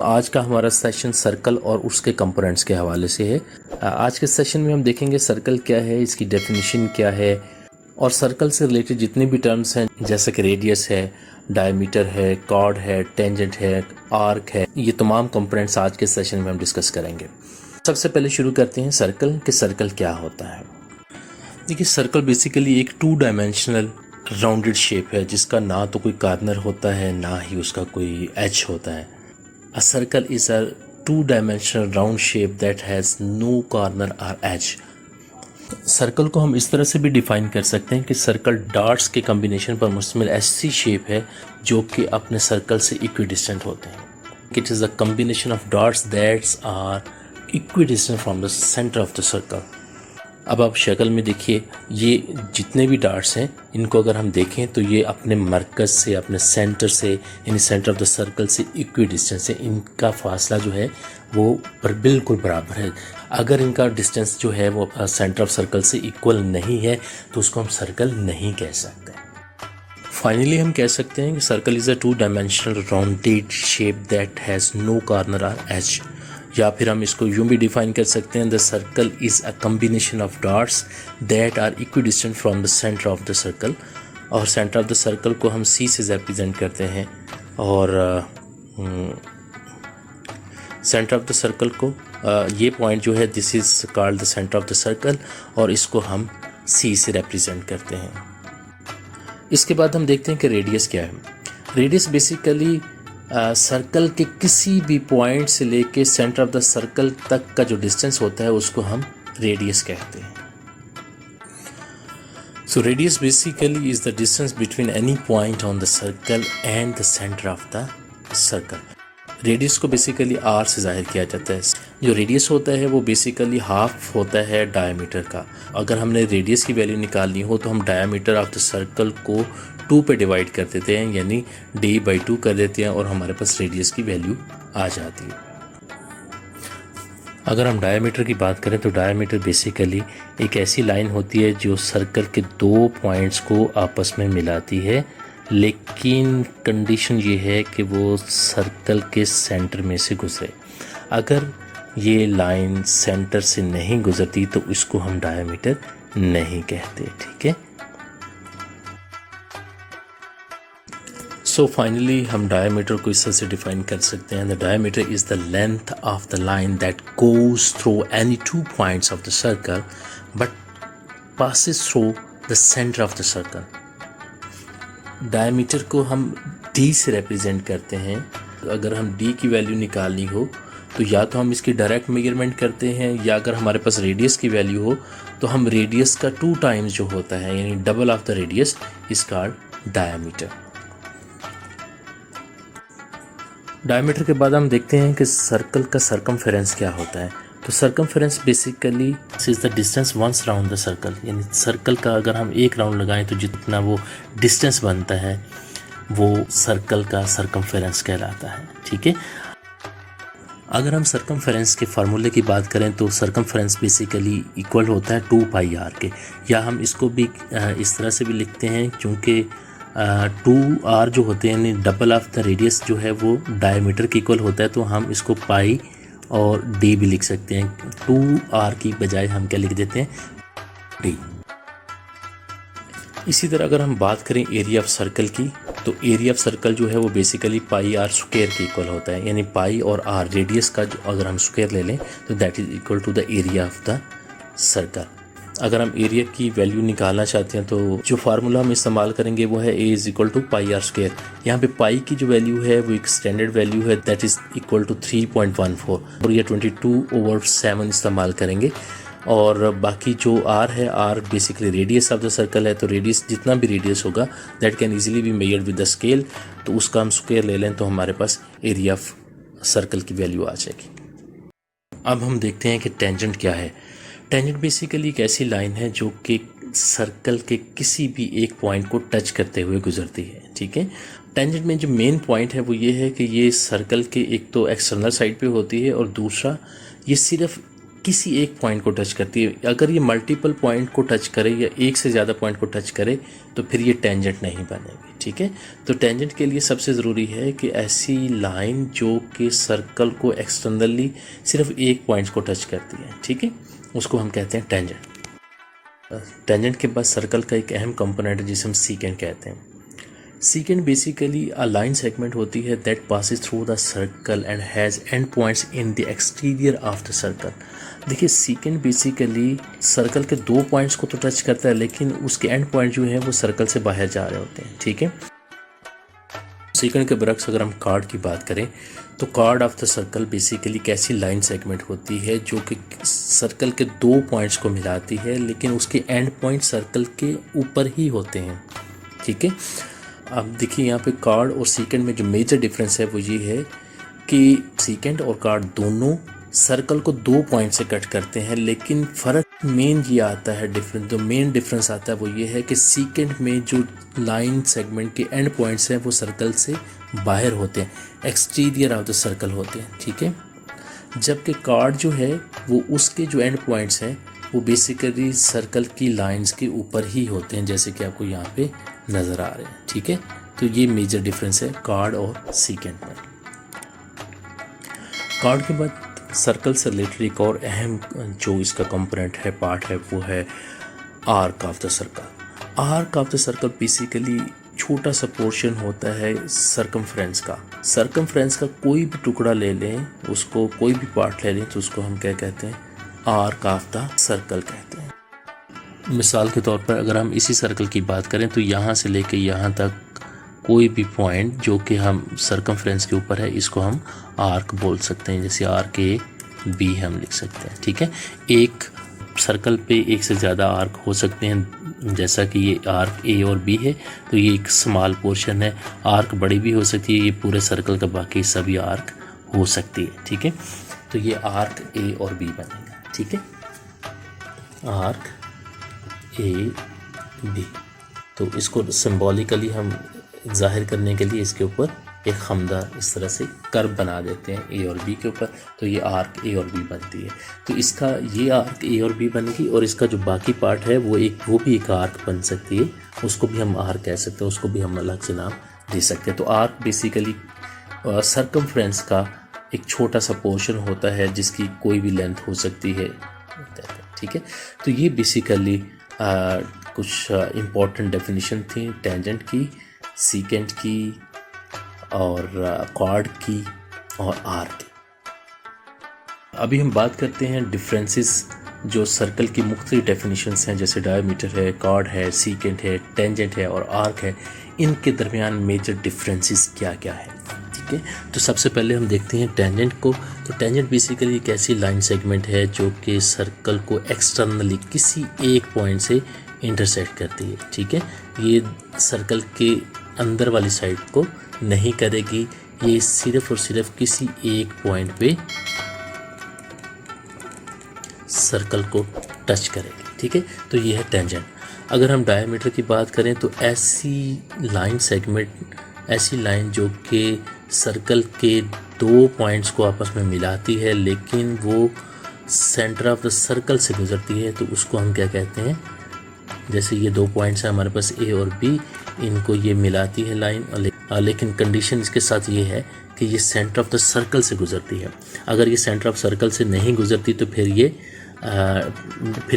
आज का हमारा सेशन सर्कल और उसके कंपोनेंट्स के हवाले से है। आज के सेशन में हम देखेंगे सर्कल क्या है, इसकी डेफिनेशन क्या है और सर्कल से रिलेटेड जितने भी टर्म्स हैं जैसे कि रेडियस है, डायमीटर है, कॉर्ड है, टेंजेंट है, आर्क है, ये तमाम कंपोनेंट्स आज के सेशन में हम डिस्कस करेंगे। सबसे पहले शुरू करते हैं सर्कल कि सर्कल क्या होता है। देखिए, सर्कल बेसिकली एक 2 डायमेंशनल राउंडेड शेप है जिसका ना तो कोई कॉर्नर होता है ना ही उसका कोई एज होता है। A circle is a 2-dimensional round shape that has no corner or edge. Circle को हम इस तरह से भी डिफाइन कर सकते हैं कि सर्कल डॉट्स के कम्बिनेशन पर मुश्तमिल ऐसी शेप है जो कि अपने सर्कल से इक्विडिस्टेंट होते हैं। It is a combination of dots that's are equidistant from the centre of the circle. अब आप शक्ल में देखिए, ये जितने भी डार्ट्स हैं इनको अगर हम देखें तो ये अपने मरकज़ से, अपने सेंटर से, यानी सेंटर ऑफ द सर्कल से इक्वी डिस्टेंस है। इनका फासला जो है वो बिल्कुल बराबर है। अगर इनका डिस्टेंस जो है वो सेंटर ऑफ सर्कल से इक्वल नहीं है तो उसको हम सर्कल नहीं कह सकते। फाइनली हम कह सकते हैं कि circle is a two dimensional rounded shape that has no corner और एज। या फिर हम इसको यूँ भी डिफाइन कर सकते हैं, the circle is a combination of dots that are equidistant from the centre of the circle. और सेंटर ऑफ द सर्कल को हम सी से रिप्रेजेंट करते हैं और सेंटर ऑफ द सर्कल को ये पॉइंट जो है this is called the centre of the circle और इसको हम सी से रिप्रेजेंट करते हैं। इसके बाद हम देखते हैं कि रेडियस क्या है। रेडियस बेसिकली सर्कल के किसी भी पॉइंट से लेके सेंटर ऑफ द सर्कल तक का जो डिस्टेंस होता है उसको हम रेडियस कहते हैं। So radius basically is the distance between any point on the circle and the centre of the circle. Radius को बेसिकली आर से जाहिर किया जाता है। जो रेडियस होता है वो बेसिकली हाफ होता है डायमीटर का। अगर हमने रेडियस की वैल्यू निकालनी हो तो हम डायमीटर ऑफ द सर्कल को 2 पे डिवाइड कर देते हैं, यानी d/2 कर देते हैं और हमारे पास रेडियस की वैल्यू आ जाती है। अगर हम डायमीटर की बात करें तो डायमीटर बेसिकली एक ऐसी लाइन होती है जो सर्कल के 2 पॉइंट्स को आपस में मिलाती है, लेकिन कंडीशन ये है कि वो सर्कल के सेंटर में से गुजरे। अगर ये लाइन सेंटर से नहीं गुजरती तो इसको हम डायमीटर नहीं कहते। ठीक है, सो फाइनली हम डायमीटर को इस तरह से डिफाइन कर सकते हैं, the diameter is the length of the line that goes through any 2 points of the circle but passes through the centre of the circle. Diameter को हम d से रिप्रेजेंट करते हैं। अगर हम d की वैल्यू निकालनी हो तो या तो हम इसकी डायरेक्ट मेजरमेंट करते हैं, या अगर हमारे पास रेडियस की वैल्यू हो तो हम रेडियस का 2 टाइम्स जो होता है, यानी double of the radius, is called diameter. Diameter के बाद हम देखते हैं कि सर्कल का सरकमफेरेंस क्या होता है। तो circumference basically is the distance once round the circle, यानी सर्कल का अगर हम एक राउंड लगाएं तो जितना वो डिस्टेंस बनता है वो सर्कल का सरकमफेरेंस कहलाता है। ठीक है, अगर हम सरकमफेरेंस के फार्मूले की बात करें तो सरकमफेरेंस बेसिकली इक्वल होता है 2πr के, या हम इसको भी इस तरह से भी लिखते हैं क्योंकि 2r जो होते हैं यानी डबल ऑफ द रेडियस जो है वो डायमीटर के इक्वल होता है, तो हम इसको पाई और d भी लिख सकते हैं। 2r की बजाय हम क्या लिख देते हैं, d। इसी तरह अगर हम बात करें एरिया ऑफ सर्कल की तो एरिया ऑफ सर्कल जो है वो बेसिकली πr स्क्वायर के इक्वल होता है, यानी पाई और r रेडियस का जो अगर हम स्क्वायर ले लें तो that is equal to the area of the circle. अगर हम एरिया की वैल्यू निकालना चाहते हैं तो जो फार्मूला हम इस्तेमाल करेंगे वो है a is equal to πr square. यहाँ पे पाई की जो वैल्यू है वो एक स्टैंडर्ड वैल्यू है, दैट इज़ इक्वल टू 3.14 और ये 22/7 इस्तेमाल करेंगे। और बाकी जो r है, r basically radius of the circle है, तो रेडियस जितना भी रेडियस होगा that can easily be measured with the scale, तो उसका हम स्क्वायर ले लें तो हमारे पास एरिया ऑफ सर्कल की वैल्यू आ जाएगी। अब हम देखते हैं कि टेंजेंट क्या है। टेंजेंट बेसिकली एक ऐसी लाइन है जो कि सर्कल के किसी भी एक पॉइंट को टच करते हुए गुजरती है। ठीक है, टेंजेंट में जो मेन पॉइंट है वो ये है कि ये सर्कल के एक तो एक्सटर्नल साइड पे होती है और दूसरा ये सिर्फ किसी एक पॉइंट को टच करती है। अगर ये मल्टीपल पॉइंट को टच करे या एक से ज़्यादा पॉइंट को टच करे तो फिर ये टेंजेंट नहीं बनेगी। ठीक है, तो टेंजेंट के लिए सबसे ज़रूरी है कि ऐसी लाइन जो कि सर्कल को एक्सटर्नली सिर्फ एक पॉइंट को टच करती है, ठीक है, उसको हम कहते हैं टेंजेंट। टेंजेंट के बाद सर्कल का एक अहम कंपोनेंट है जिसे हम सीकेंट कहते हैं। Secant basically a line segment होती है that passes through the circle and has and points in the exterior of the circle. देखिए, सीकेंट बेसिकली सर्कल के 2 पॉइंट्स को तो टच करता है, लेकिन उसके एंड पॉइंट जो है वो सर्कल से बाहर जा रहे होते हैं। ठीक है, सीकेंट के बरक्स अगर हम कार्ड की बात करें तो card of the circle basically कैसी लाइन सेगमेंट होती है जो कि सर्कल के 2 पॉइंट्स को मिलाती है, लेकिन उसके एंड पॉइंट सर्कल के ऊपर ही होते हैं। ठीक है, अब देखिए यहाँ पे कार्ड और सीकेंट में जो मेजर डिफरेंस है वो ये है कि सीकेंट और कार्ड दोनों सर्कल को 2 पॉइंट से कट करते हैं, लेकिन फ़र्क मेन ये आता है, जो मेन डिफरेंस आता है वो ये है कि सीकेंट में जो लाइन सेगमेंट के एंड पॉइंट्स हैं वो सर्कल से बाहर होते हैं, एक्सटीरियर ऑफ द सर्कल होते हैं। ठीक है, जबकि कार्ड जो है वो उसके जो एंड पॉइंट्स हैं वो बेसिकली सर्कल की लाइंस के ऊपर ही होते हैं, जैसे कि आपको यहाँ पे नज़र आ रहे हैं। ठीक है, तो ये मेजर डिफरेंस है कार्ड और सीकेंट में। कार्ड के बाद सर्कल से रिलेटेड एक और अहम जो इसका कंपोनेंट है, पार्ट है, वो है arc of the circle. Arc of the circle basically छोटा सा पोर्शन होता है सर्कमफ्रेंस का। सर्कमफ्रेंस का कोई भी टुकड़ा ले लें, उसको कोई भी पार्ट ले लें तो उसको हम क्या कहते हैं, आर्क ऑफ द सर्कल कहते हैं। मिसाल के तौर पर अगर हम इसी सर्कल की बात करें तो यहाँ से लेके यहाँ तक कोई भी पॉइंट जो कि हम सर्कमफ्रेंस के ऊपर है इसको हम आर्क बोल सकते हैं, जैसे आर्क ए बी हम लिख सकते हैं। ठीक है, एक सर्कल पे एक से ज़्यादा आर्क हो सकते हैं, जैसा कि ये आर्क ए और बी है तो ये एक स्मॉल पोर्शन है। आर्क बड़ी भी हो सकती है, ये पूरे सर्कल का बाकी सभी आर्क हो सकती है। ठीक है, तो ये आर्क ए और बी बनेगा। ठीक है, आर्क ए बी, तो इसको सिंबॉलिकली हम जाहिर करने के लिए इसके ऊपर एक खमदा इस तरह से कर्व बना देते हैं ए और बी के ऊपर, तो ये आर्क ए और बी बनती है। तो इसका ये आर्क ए और बी बनेगी और इसका जो बाकी पार्ट है वो भी एक आर्क बन सकती है, उसको भी हम आर्क कह सकते हैं, उसको भी हम अलग से नाम दे सकते हैं। तो आर्क बेसिकली सर्कमफ्रेंस का एक छोटा सा पोर्शन होता है जिसकी कोई भी लेंथ हो सकती है। ठीक है, तो ये बेसिकली कुछ इम्पोर्टेंट डेफिनेशन थी टेंजेंट की, सीकेंट की और कार्ड की और आर्क की। अभी हम बात करते हैं डिफरेंसेस जो सर्कल की मुख्तलिफ डेफिनेशंस हैं, जैसे डायमीटर है, कार्ड है, सीकेंट है, टेंजेंट है और आर्क है। इनके दरमियान मेजर डिफरेंसेस क्या क्या है। ठीक है, तो सबसे पहले हम देखते हैं टेंजेंट को। तो टेंजेंट बेसिकली एक ऐसी लाइन सेगमेंट है जो कि सर्कल को एक्सटर्नली किसी एक पॉइंट से इंटरसेक्ट करती है। ठीक है, ये सर्कल के अंदर वाली साइड को नहीं करेगी, ये सिर्फ और सिर्फ किसी एक पॉइंट पे सर्कल को टच करेगी। ठीक है, तो ये है टेंजेंट। अगर हम डायमीटर की बात करें तो ऐसी लाइन सेगमेंट, ऐसी लाइन जो कि सर्कल के 2 पॉइंट्स को आपस में मिलाती है लेकिन वो सेंटर ऑफ द सर्कल से गुजरती है, तो उसको हम क्या कहते हैं, जैसे ये 2 पॉइंट्स हैं हमारे पास ए और बी, इनको ये मिलाती है लाइन, लेकिन कंडीशन इसके साथ ये है कि ये सेंटर ऑफ द सर्कल से गुजरती है। अगर ये सेंटर ऑफ सर्कल से नहीं गुजरती तो फिर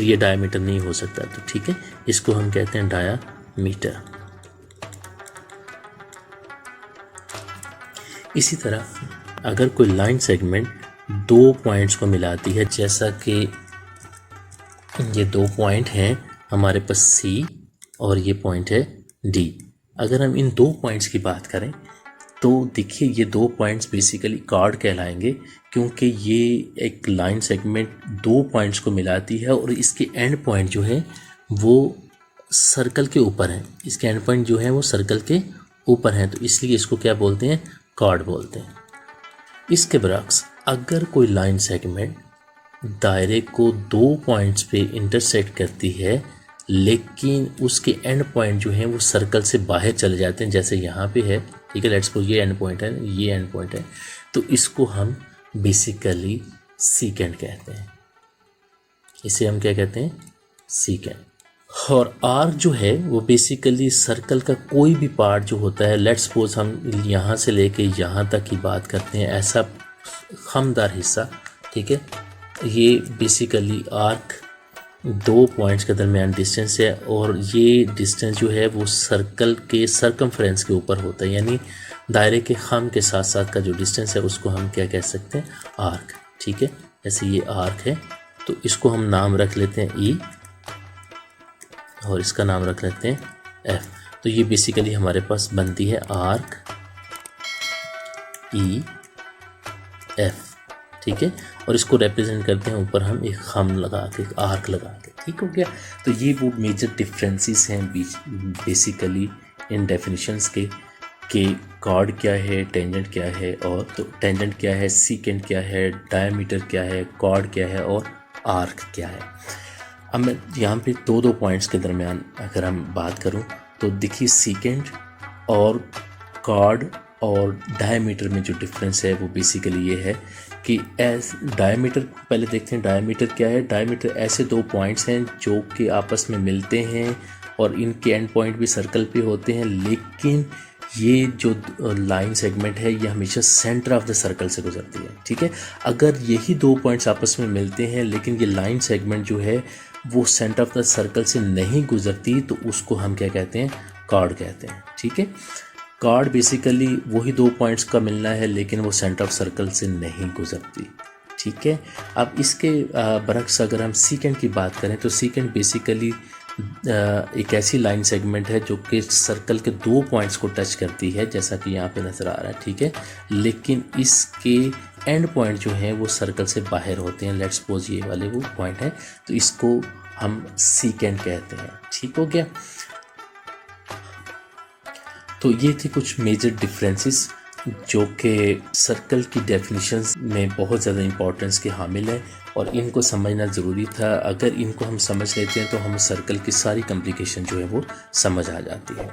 ये डायमीटर नहीं हो सकता। तो ठीक है, इसको हम कहते हैं डायामीटर। इसी तरह अगर कोई लाइन सेगमेंट 2 पॉइंट्स को मिलाती है, जैसा कि ये 2 पॉइंट हैं हमारे पास सी और ये पॉइंट है डी। अगर हम इन 2 पॉइंट्स की बात करें तो देखिए ये 2 पॉइंट्स बेसिकली कार्ड कहलाएंगे, क्योंकि ये एक लाइन सेगमेंट 2 पॉइंट्स को मिलाती है और इसके एंड पॉइंट जो है वो सर्कल के ऊपर है। इसके एंड पॉइंट जो है वो सर्कल के ऊपर हैं, तो इसलिए इसको क्या बोलते हैं, कार्ड बोलते हैं। इसके बरक्स अगर कोई लाइन सेगमेंट दायरे को 2 पॉइंट्स पे इंटरसेक्ट करती है लेकिन उसके एंड पॉइंट जो हैं वो सर्कल से बाहर चले जाते हैं, जैसे यहाँ पे है। ठीक है, लेट्स सपोज ये एंड पॉइंट है, ये एंड पॉइंट है, तो इसको हम बेसिकली सीकेंट कहते हैं। इसे हम क्या कहते हैं, सीकेंट। और आर्क जो है वो बेसिकली सर्कल का कोई भी पार्ट जो होता है, लेट्स सपोज हम यहाँ से लेके यहाँ तक की बात करते हैं, ऐसा खमदार हिस्सा, ठीक है, ये बेसिकली आर्क 2 पॉइंट्स के दरमियान डिस्टेंस है, और ये डिस्टेंस जो है वो सर्कल के सरकमफ्रेंस के ऊपर होता है, यानी दायरे के खम के साथ साथ का जो डिस्टेंस है उसको हम क्या कह सकते हैं, आर्क, ठीक है। जैसे ये आर्क है तो इसको हम नाम रख लेते हैं ई, और इसका नाम रख लेते हैं एफ। तो ये बेसिकली हमारे पास बनती है आर्क ई एफ, ठीक है। और इसको रिप्रेजेंट करते हैं ऊपर हम एक खम लगा के, आर्क लगा के, ठीक हो गया। तो ये वो मेजर डिफरेंसेस हैं बेसिकली इन डेफिनेशंस के, कि कॉर्ड क्या है, टेंजेंट क्या है, और तो टेंजेंट क्या है, सीकेंट क्या है, डायमीटर क्या है, कॉर्ड क्या है, और आर्क क्या है। अब मैं यहाँ पे दो पॉइंट्स के दरमियान अगर हम बात करूँ तो देखिए, सीकेंट और कॉर्ड और डायमीटर में जो डिफरेंस है वो बेसिकली ये है कि डायमीटर पहले देखते हैं। डायमीटर क्या है? डायमीटर ऐसे 2 पॉइंट्स हैं जो कि आपस में मिलते हैं और इनके एंड पॉइंट भी सर्कल पे होते हैं, लेकिन ये जो लाइन सेगमेंट है ये हमेशा सेंटर ऑफ द सर्कल से गुजरती है, ठीक है। अगर यही 2 पॉइंट्स आपस में मिलते हैं लेकिन ये लाइन सेगमेंट जो है वो सेंटर ऑफ द सर्कल से नहीं गुजरती, तो उसको हम क्या कहते हैं? कॉर्ड कहते हैं, ठीक है। कॉर्ड बेसिकली वही 2 पॉइंट्स का मिलना है लेकिन वो सेंटर ऑफ सर्कल से नहीं गुजरती, ठीक है। अब इसके बरक्स अगर हम सीकेंट की बात करें तो सीकेंट बेसिकली एक ऐसी लाइन सेगमेंट है जो कि सर्कल के 2 पॉइंट्स को टच करती है, जैसा कि यहाँ पे नज़र आ रहा है, ठीक है। लेकिन इसके एंड पॉइंट जो हैं वो सर्कल से बाहर होते हैं। लेट्स सपोज ये वाले वो पॉइंट है, तो इसको हम सीकेंट कहते हैं, ठीक हो गया। तो ये थे कुछ मेजर डिफरेंसेस जो कि सर्कल की डेफिनेशंस में बहुत ज़्यादा इंपॉर्टेंस के हामिल है, और इनको समझना ज़रूरी था। अगर इनको हम समझ लेते हैं तो हम सर्कल की सारी कॉम्प्लिकेशन जो है वो समझ आ जाती है।